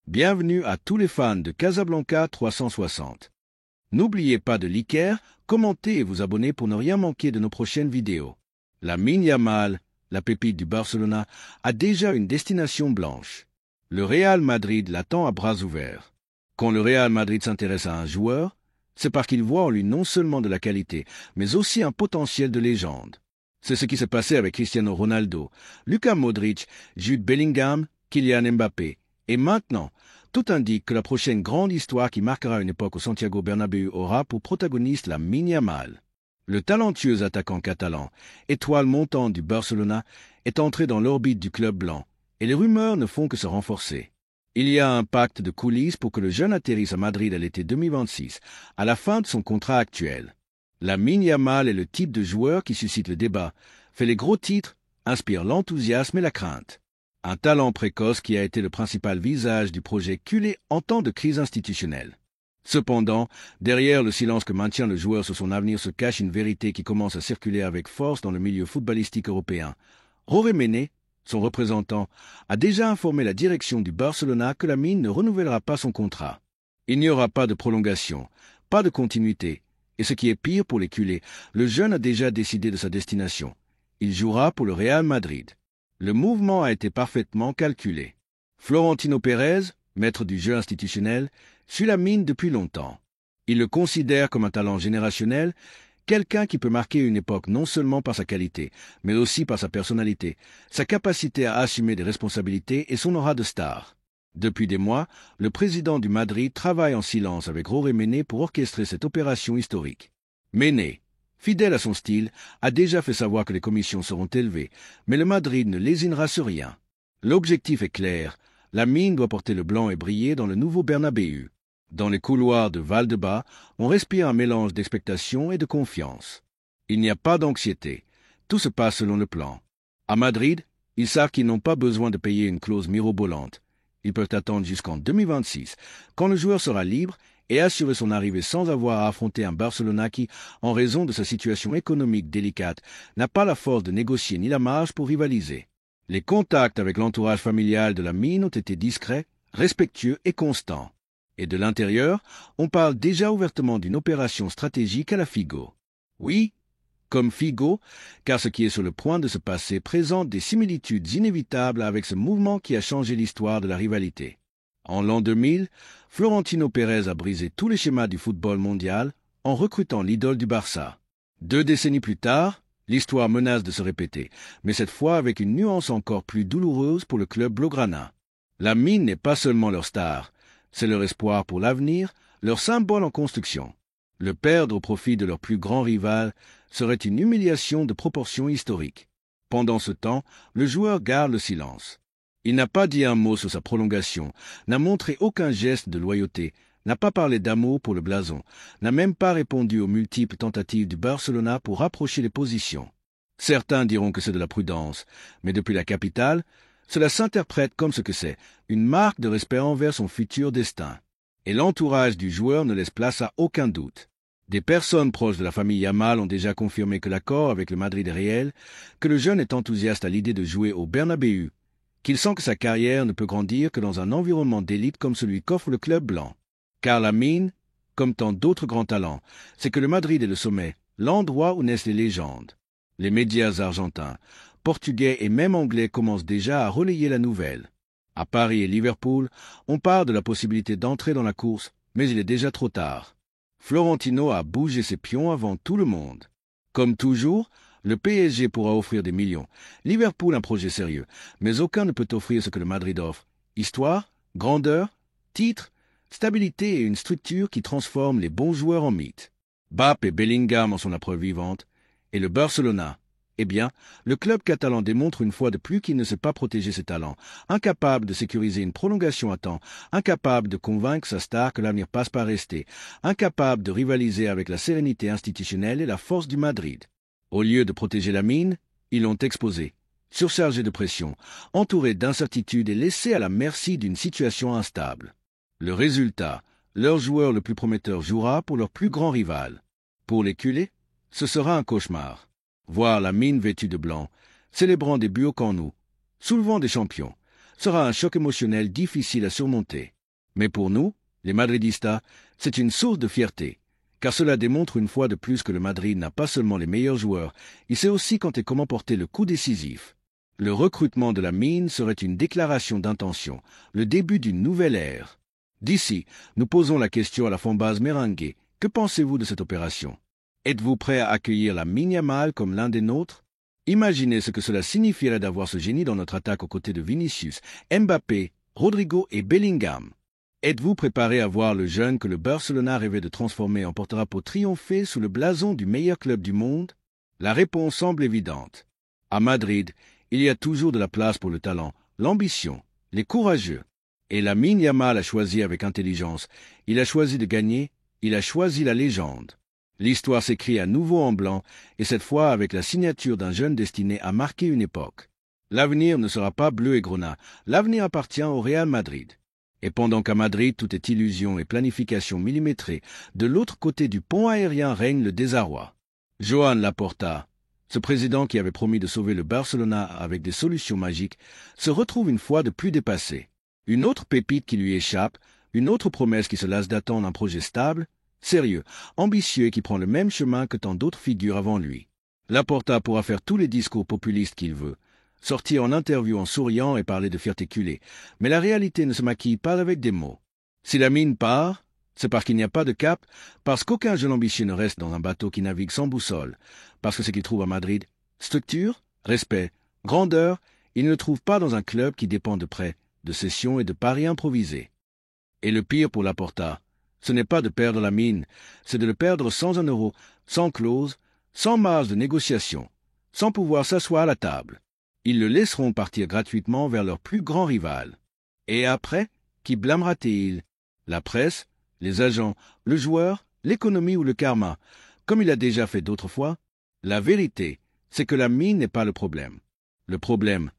Bienvenue à tous les fans de Casablanca 360. N'oubliez pas de liker, commenter et vous abonner pour ne rien manquer de nos prochaines vidéos. Lamine Yamal, la pépite du Barcelona, a déjà une destination blanche. Le Real Madrid l'attend à bras ouverts. Quand le Real Madrid s'intéresse à un joueur, c'est parce qu'il voit en lui non seulement de la qualité, mais aussi un potentiel de légende. C'est ce qui s'est passé avec Cristiano Ronaldo, Luka Modric, Jude Bellingham, Kylian Mbappé. Et maintenant, tout indique que la prochaine grande histoire qui marquera une époque au Santiago Bernabéu aura pour protagoniste Lamine Yamal. Le talentueux attaquant catalan, étoile montante du Barcelona, est entré dans l'orbite du club blanc, et les rumeurs ne font que se renforcer. Il y a un pacte de coulisses pour que le jeune atterrisse à Madrid à l'été 2026, à la fin de son contrat actuel. Lamine Yamal est le type de joueur qui suscite le débat, fait les gros titres, inspire l'enthousiasme et la crainte. Un talent précoce qui a été le principal visage du projet culé en temps de crise institutionnelle. Cependant, derrière le silence que maintient le joueur sur son avenir se cache une vérité qui commence à circuler avec force dans le milieu footballistique européen. Jorge Méndez, son représentant, a déjà informé la direction du Barcelona que Lamine ne renouvellera pas son contrat. Il n'y aura pas de prolongation, pas de continuité. Et ce qui est pire pour les culés, le jeune a déjà décidé de sa destination. Il jouera pour le Real Madrid. Le mouvement a été parfaitement calculé. Florentino Pérez, maître du jeu institutionnel, suit Lamine depuis longtemps. Il le considère comme un talent générationnel, quelqu'un qui peut marquer une époque non seulement par sa qualité, mais aussi par sa personnalité, sa capacité à assumer des responsabilités et son aura de star. Depuis des mois, le président du Madrid travaille en silence avec Jorge Méndez pour orchestrer cette opération historique. Méndez, fidèle à son style, a déjà fait savoir que les commissions seront élevées, mais le Madrid ne lésinera sur rien. L'objectif est clair, Lamine doit porter le blanc et briller dans le nouveau Bernabéu. Dans les couloirs de Valdebebas, on respire un mélange d'expectation et de confiance. Il n'y a pas d'anxiété, tout se passe selon le plan. À Madrid, ils savent qu'ils n'ont pas besoin de payer une clause mirobolante. Ils peuvent attendre jusqu'en 2026, quand le joueur sera libre, et assurer son arrivée sans avoir à affronter un Barcelona qui, en raison de sa situation économique délicate, n'a pas la force de négocier ni la marge pour rivaliser. Les contacts avec l'entourage familial de Lamine ont été discrets, respectueux et constants. Et de l'intérieur, on parle déjà ouvertement d'une opération stratégique à la Figo. Oui, comme Figo, car ce qui est sur le point de se passer présente des similitudes inévitables avec ce mouvement qui a changé l'histoire de la rivalité. En l'an 2000, Florentino Pérez a brisé tous les schémas du football mondial en recrutant l'idole du Barça. 2 décennies plus tard, l'histoire menace de se répéter, mais cette fois avec une nuance encore plus douloureuse pour le club blaugrana. Lamine n'est pas seulement leur star, c'est leur espoir pour l'avenir, leur symbole en construction. Le perdre au profit de leur plus grand rival serait une humiliation de proportions historiques. Pendant ce temps, le joueur garde le silence. Il n'a pas dit un mot sur sa prolongation, n'a montré aucun geste de loyauté, n'a pas parlé d'amour pour le blason, n'a même pas répondu aux multiples tentatives du Barcelona pour rapprocher les positions. Certains diront que c'est de la prudence, mais depuis la capitale, cela s'interprète comme ce que c'est, une marque de respect envers son futur destin. Et l'entourage du joueur ne laisse place à aucun doute. Des personnes proches de la famille Yamal ont déjà confirmé que l'accord avec le Madrid est réel, que le jeune est enthousiaste à l'idée de jouer au Bernabéu, qu'il sent que sa carrière ne peut grandir que dans un environnement d'élite comme celui qu'offre le club blanc. Car Lamine, comme tant d'autres grands talents, c'est que le Madrid est le sommet, l'endroit où naissent les légendes. Les médias argentins, portugais et même anglais commencent déjà à relayer la nouvelle. À Paris et Liverpool, on parle de la possibilité d'entrer dans la course, mais il est déjà trop tard. Florentino a bougé ses pions avant tout le monde. Comme toujours, le PSG pourra offrir des millions, Liverpool un projet sérieux, mais aucun ne peut offrir ce que le Madrid offre. Histoire, grandeur, titre, stabilité et une structure qui transforme les bons joueurs en mythes. Mbappé et Bellingham en sont la preuve vivante. Et le Barcelona, eh bien, le club catalan démontre une fois de plus qu'il ne sait pas protéger ses talents, incapable de sécuriser une prolongation à temps, incapable de convaincre sa star que l'avenir passe par rester, incapable de rivaliser avec la sérénité institutionnelle et la force du Madrid. Au lieu de protéger Lamine, ils l'ont exposé, surchargé de pression, entouré d'incertitudes et laissé à la merci d'une situation instable. Le résultat, leur joueur le plus prometteur jouera pour leur plus grand rival. Pour les culés, ce sera un cauchemar. Voir Lamine vêtu de blanc, célébrant des buts au Camp Nou, soulevant des champions, sera un choc émotionnel difficile à surmonter. Mais pour nous, les Madridistas, c'est une source de fierté, car cela démontre une fois de plus que le Madrid n'a pas seulement les meilleurs joueurs, il sait aussi quand et comment porter le coup décisif. Le recrutement de Lamine serait une déclaration d'intention, le début d'une nouvelle ère. D'ici, nous posons la question à la fanbase merengue. Que pensez-vous de cette opération? Êtes-vous prêt à accueillir Lamine Yamal comme l'un des nôtres? Imaginez ce que cela signifierait d'avoir ce génie dans notre attaque aux côtés de Vinicius, Mbappé, Rodrigo et Bellingham. Êtes-vous préparé à voir le jeune que le Barcelona rêvait de transformer en porte-drapeau triomphé sous le blason du meilleur club du monde? La réponse semble évidente. À Madrid, il y a toujours de la place pour le talent, l'ambition, les courageux. Et Lamine Yamal a choisi avec intelligence. Il a choisi de gagner, il a choisi la légende. L'histoire s'écrit à nouveau en blanc, et cette fois avec la signature d'un jeune destiné à marquer une époque. L'avenir ne sera pas bleu et grenat, l'avenir appartient au Real Madrid. Et pendant qu'à Madrid tout est illusion et planification millimétrée, de l'autre côté du pont aérien règne le désarroi. Joan Laporta, ce président qui avait promis de sauver le Barcelona avec des solutions magiques, se retrouve une fois de plus dépassé. Une autre pépite qui lui échappe, une autre promesse qui se lasse d'attendre un projet stable, sérieux, ambitieux et qui prend le même chemin que tant d'autres figures avant lui. Laporta pourra faire tous les discours populistes qu'il veut, sortir en interview en souriant et parler de fierté culée, mais la réalité ne se maquille pas avec des mots. Si Lamine part, c'est parce qu'il n'y a pas de cap, parce qu'aucun jeune ambitieux ne reste dans un bateau qui navigue sans boussole, parce que ce qu'il trouve à Madrid, structure, respect, grandeur, il ne le trouve pas dans un club qui dépend de prêts, de cessions et de paris improvisés. Et le pire pour Laporta, ce n'est pas de perdre Lamine, c'est de le perdre sans un euro, sans clause, sans marge de négociation, sans pouvoir s'asseoir à la table. Ils le laisseront partir gratuitement vers leur plus grand rival. Et après, qui blâmera-t-il? La presse, les agents, le joueur, l'économie ou le karma, comme il a déjà fait d'autres fois? La vérité, c'est que Lamine n'est pas le problème. Le problème,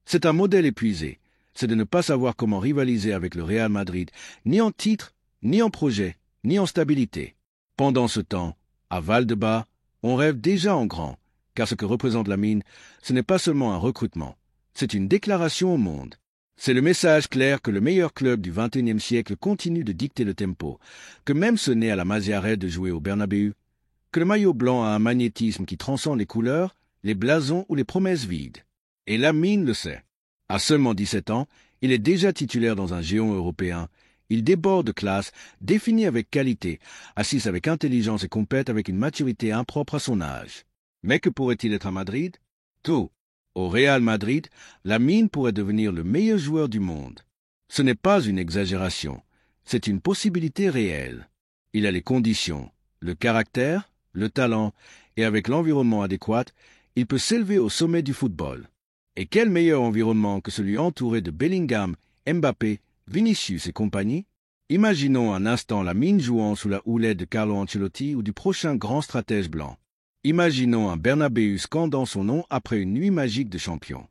c'est un modèle épuisé, c'est de ne pas savoir comment rivaliser avec le Real Madrid, ni en titre, ni en projet, ni en stabilité. Pendant ce temps, à Valdebebas, on rêve déjà en grand, car ce que représente Lamine, ce n'est pas seulement un recrutement, c'est une déclaration au monde. C'est le message clair que le meilleur club du XXIe siècle continue de dicter le tempo, que même ce n'est à la Masia de jouer au Bernabéu, que le maillot blanc a un magnétisme qui transcende les couleurs, les blasons ou les promesses vides. Et Lamine le sait. À seulement 17 ans, il est déjà titulaire dans un géant européen. Il déborde de classe, défini avec qualité, assise avec intelligence et compète avec une maturité impropre à son âge. Mais que pourrait-il être à Madrid? Tout. Au Real Madrid, Lamine pourrait devenir le meilleur joueur du monde. Ce n'est pas une exagération, c'est une possibilité réelle. Il a les conditions, le caractère, le talent, et avec l'environnement adéquat, il peut s'élever au sommet du football. Et quel meilleur environnement que celui entouré de Bellingham, Mbappé, Vinicius et compagnie? Imaginons un instant Lamine jouant sous la houlette de Carlo Ancelotti ou du prochain grand stratège blanc. Imaginons un Bernabéu scandant son nom après une nuit magique de champion.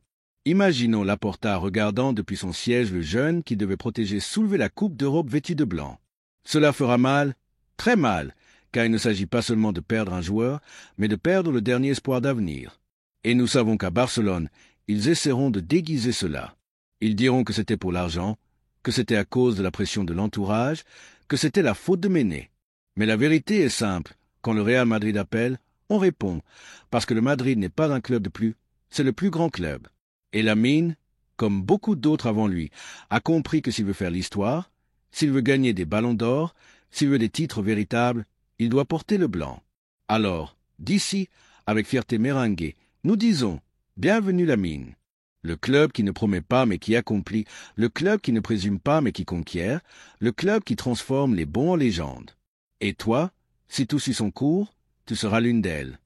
Imaginons Laporta regardant depuis son siège le jeune qui devait protéger soulever la Coupe d'Europe vêtue de blanc. Cela fera mal, très mal, car il ne s'agit pas seulement de perdre un joueur, mais de perdre le dernier espoir d'avenir. Et nous savons qu'à Barcelone, ils essaieront de déguiser cela. Ils diront que c'était pour l'argent, que c'était à cause de la pression de l'entourage, que c'était la faute de Méné. Mais la vérité est simple. Quand le Real Madrid appelle, on répond, parce que le Madrid n'est pas un club de plus, c'est le plus grand club. Et Lamine, comme beaucoup d'autres avant lui, a compris que s'il veut faire l'histoire, s'il veut gagner des ballons d'or, s'il veut des titres véritables, il doit porter le blanc. Alors, d'ici, avec fierté merengue, nous disons, bienvenue Lamine. Le club qui ne promet pas mais qui accomplit, le club qui ne présume pas mais qui conquiert, le club qui transforme les bons en légendes. Et toi, si tout suit son cours, tu seras l'une d'elles.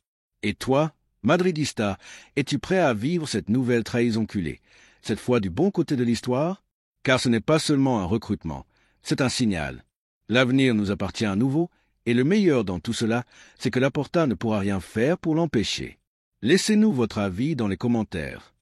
Et toi, Madridista, es-tu prêt à vivre cette nouvelle trahison culée, cette fois du bon côté de l'histoire? Car ce n'est pas seulement un recrutement, c'est un signal. L'avenir nous appartient à nouveau, et le meilleur dans tout cela, c'est que Laporta ne pourra rien faire pour l'empêcher. Laissez-nous votre avis dans les commentaires.